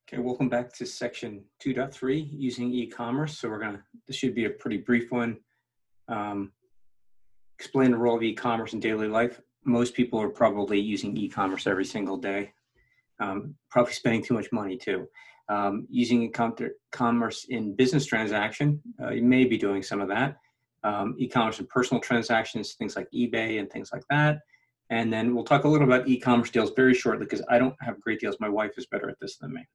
Okay, welcome back to section 2.3, using e-commerce. So this should be a pretty brief one. Um, explain the role of e-commerce in daily life. Most people are probably using e-commerce every single day, probably spending too much money too. Using e-commerce in business transaction, you may be doing some of that. E-commerce in personal transactions, things like eBay and things like that. And then we'll talk a little about e-commerce deals very shortly because I don't have great deals. My wife is better at this than me.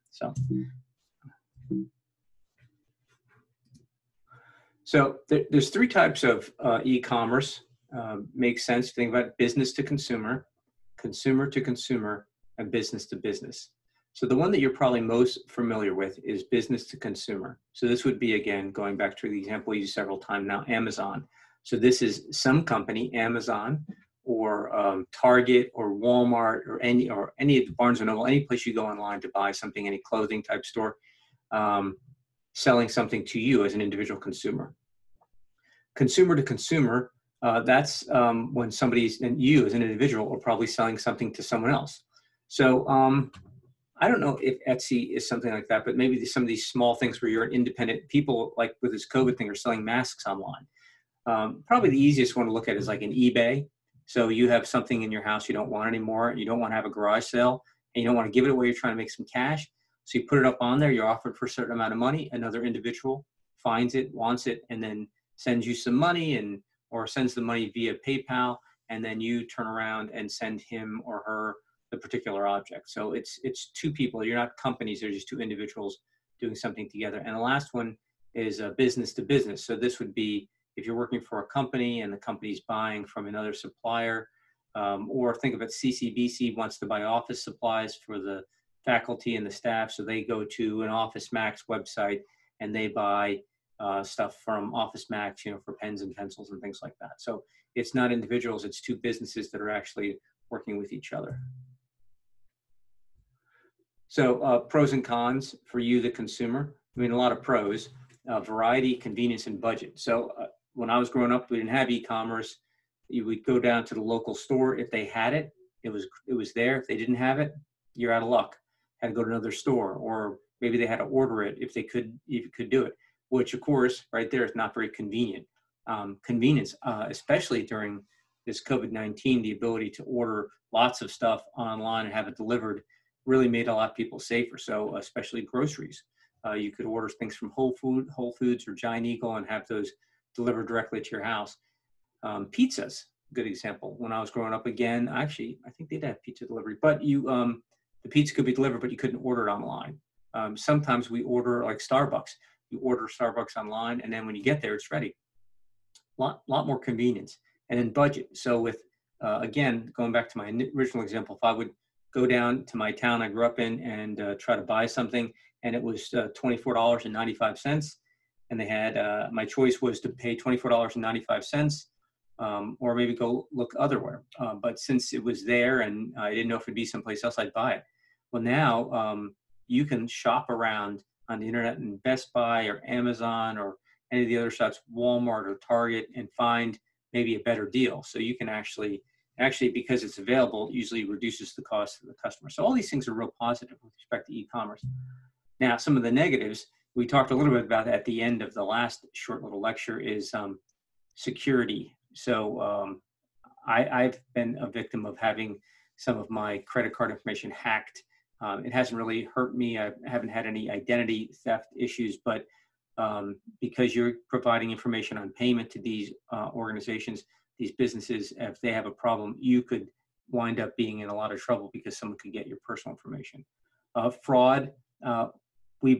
So there's three types of e-commerce. Makes sense to think about business to consumer, consumer to consumer, and business to business. So the one that you're probably most familiar with is business to consumer. So this would be, again, going back to the example we used several times now, Amazon. So this is some company, Amazon, or Target, or Walmart, or any of the Barnes and Noble, any place you go online to buy something, any clothing type store, selling something to you as an individual consumer. Consumer to consumer, that's when you as an individual are probably selling something to someone else. So I don't know if Etsy is something like that, but maybe some of these small things where you're an independent, people like with this COVID thing are selling masks online. Probably the easiest one to look at is like an eBay. So you have something in your house you don't want anymore, you don't want to have a garage sale, and you don't want to give it away, you're trying to make some cash. So you put it up on there, you're offered for a certain amount of money, another individual finds it, wants it, and then sends you some money or sends the money via PayPal, and then you turn around and send him or her the particular object. So it's two people, you're not companies, they're just two individuals doing something together. And the last one is business to business. So this would be if you're working for a company and the company's buying from another supplier, or think of it, CCBC wants to buy office supplies for the faculty and the staff. So they go to an Office Max website and they buy stuff from Office Max, for pens and pencils and things like that. So it's not individuals, it's two businesses that are actually working with each other. So pros and cons for you, the consumer. I mean, a lot of pros, variety, convenience, and budget. So when I was growing up, we didn't have e-commerce. You would go down to the local store. If they had it, it was there. If they didn't have it, you're out of luck. Had to go to another store, or maybe they had to order it if you could do it, which of course right there is not very convenient. Convenience, especially during this COVID-19, the ability to order lots of stuff online and have it delivered really made a lot of people safer. So especially groceries, you could order things from Whole Foods or Giant Eagle and have those delivered directly to your house. Pizzas, good example. When I was growing up, again, actually, I think they'd have pizza delivery, but the pizza could be delivered, but you couldn't order it online. Sometimes we order like Starbucks. You order Starbucks online, and then when you get there, it's ready. Lot more convenience. And then budget. So with, again, going back to my original example, if I would go down to my town I grew up in and try to buy something, and it was $24.95, and they had, my choice was to pay $24.95, or maybe go look otherwhere. But since it was there and I didn't know if it'd be someplace else, I'd buy it. Well, now you can shop around on the internet in Best Buy or Amazon or any of the other shops, Walmart or Target, and find maybe a better deal. So you can actually, because it's available, it usually reduces the cost to the customer. So all these things are real positive with respect to e-commerce. Now, some of the negatives, we talked a little bit about at the end of the last short little lecture, is security. So I've been a victim of having some of my credit card information hacked. It hasn't really hurt me. I haven't had any identity theft issues, but because you're providing information on payment to these organizations, these businesses, if they have a problem, you could wind up being in a lot of trouble because someone could get your personal information. Fraud, we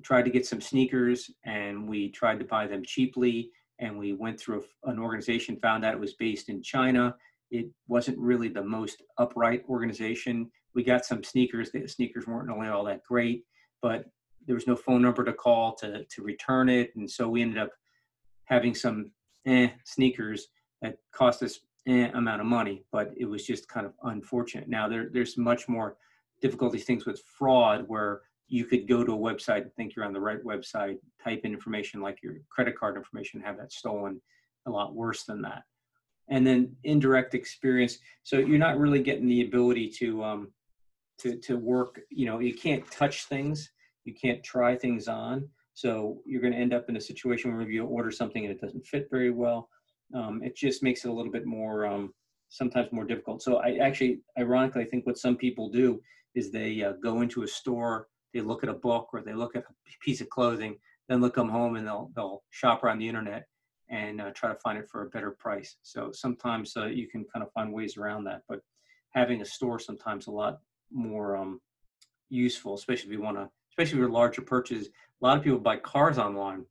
tried to get some sneakers, and we tried to buy them cheaply, and we went through an organization, found out it was based in China. It wasn't really the most upright organization. We got some sneakers. The sneakers weren't really all that great, but there was no phone number to call to return it. And so we ended up having some sneakers that cost us amount of money, but it was just kind of unfortunate. Now there's much more difficulty things with fraud, where you could go to a website and think you're on the right website, type in information like your credit card information, have that stolen. A lot worse than that. And then indirect experience. So you're not really getting the ability to to work. You know, you can't touch things, you can't try things on. So you're going to end up in a situation where maybe you order something and it doesn't fit very well. It just makes it a little bit more, sometimes more difficult. So I actually, ironically, I think what some people do is they go into a store, they look at a book or they look at a piece of clothing, then they'll come home and they'll shop around the internet and try to find it for a better price. So sometimes you can kind of find ways around that, but having a store sometimes a lot more useful, especially if you want to, especially with larger purchases. A lot of people buy cars online.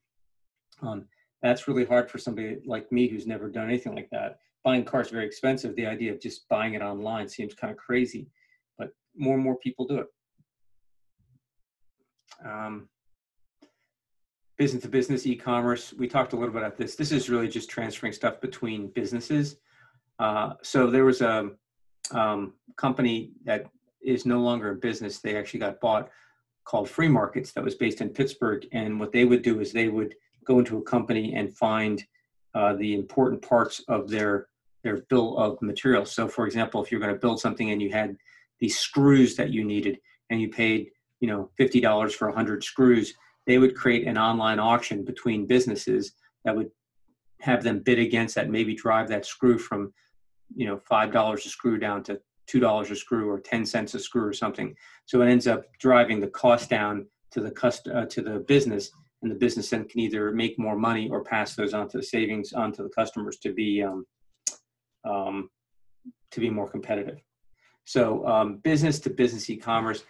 That's really hard for somebody like me who's never done anything like that. Buying cars is very expensive. The idea of just buying it online seems kind of crazy, but more and more people do it. Business to business e-commerce. We talked a little bit about this. This is really just transferring stuff between businesses. So there was a company that is no longer in business. They actually got bought, called Free Markets, that was based in Pittsburgh. And what they would do is they would go into a company and find the important parts of their bill of materials. So for example, if you're going to build something and you had these screws that you needed and you paid, you know, $50 for 100 screws, they would create an online auction between businesses that would have them bid against that, maybe drive that screw from, you know, $5 a screw down to $2 a screw or 10 cents a screw or something. So it ends up driving the cost down to the business, and the business then can either make more money or pass those on to the savings onto the customers to be more competitive. So business to business e-commerce,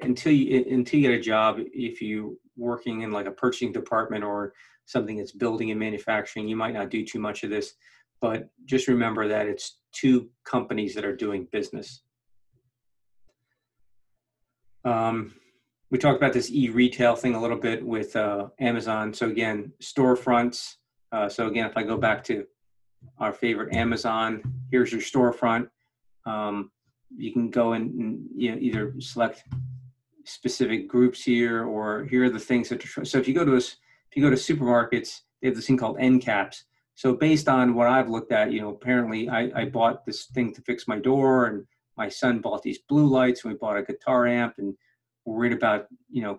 until you get a job, if you're working in like a purchasing department or something that's building and manufacturing, you might not do too much of this, but just remember that it's two companies that are doing business. We talked about this e-retail thing a little bit with Amazon. So again, storefronts. So again, if I go back to our favorite Amazon, here's your storefront. You can go and either select specific groups here, or here are the things that. So if you go to supermarkets, they have this thing called end caps. So based on what I've looked at, apparently I bought this thing to fix my door, and my son bought these blue lights, and we bought a guitar amp, and we're worried about,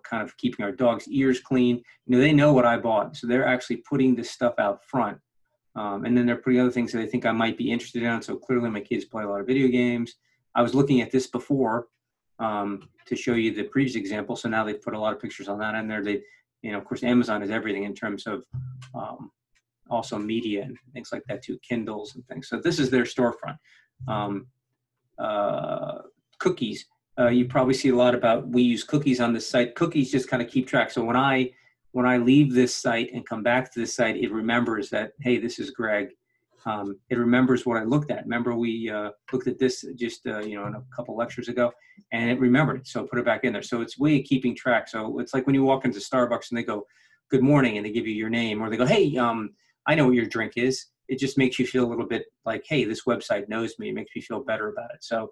kind of keeping our dog's ears clean. They know what I bought. So they're actually putting this stuff out front. And then they're putting other things that they think I might be interested in. So clearly my kids play a lot of video games. I was looking at this before to show you the previous example. So now they've put a lot of pictures on that in there. They, of course, Amazon is everything in terms of also media and things like that too, Kindles and things. So this is their storefront. Cookies. You probably see a lot about, we use cookies on this site. Cookies just kind of keep track. So when I leave this site and come back to this site, it remembers that, hey, this is Greg. It remembers what I looked at. Remember we looked at this just in a couple lectures ago, and it remembered. So put it back in there. So it's way keeping track. So it's like when you walk into Starbucks and they go, good morning, and they give you your name, or they go, hey, I know what your drink is. It just makes you feel a little bit like, hey, this website knows me. It makes me feel better about it. So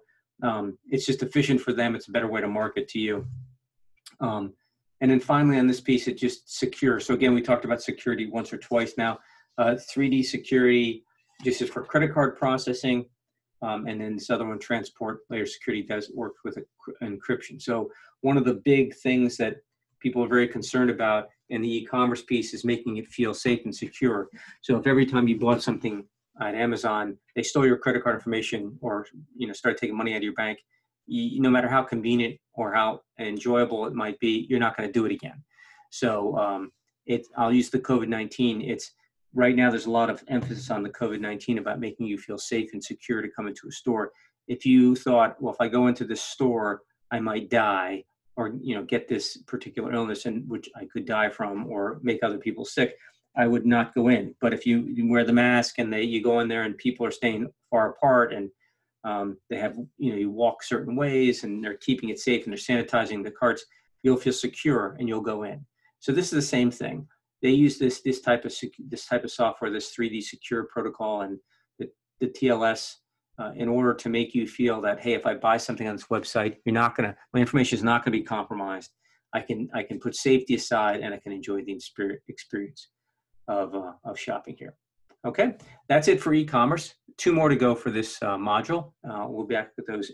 it's just efficient for them. It's a better way to market to you. And then finally on this piece, it just secure. So again, we talked about security once or twice now. 3D security, just is for credit card processing. And then this other one, transport layer security, does work with encryption. So one of the big things that people are very concerned about in the e-commerce piece is making it feel safe and secure. So if every time you bought something at Amazon, they stole your credit card information or started taking money out of your bank, no matter how convenient or how enjoyable it might be, you're not going to do it again. So I'll use the COVID-19. It's right now there's a lot of emphasis on the COVID-19 about making you feel safe and secure to come into a store. If you thought, well, if I go into this store, I might die or get this particular illness and which I could die from or make other people sick, I would not go in. But if you wear the mask and you go in there and people are staying far apart and they have, you walk certain ways and they're keeping it safe and they're sanitizing the carts, you'll feel secure and you'll go in. So this is the same thing. They use this type of software, this 3D secure protocol and the TLS in order to make you feel that, hey, if I buy something on this website, my information is not going to be compromised. I can put safety aside and I can enjoy the experience of shopping here. Okay, that's it for e-commerce. 2 more to go for this module. We'll be back with those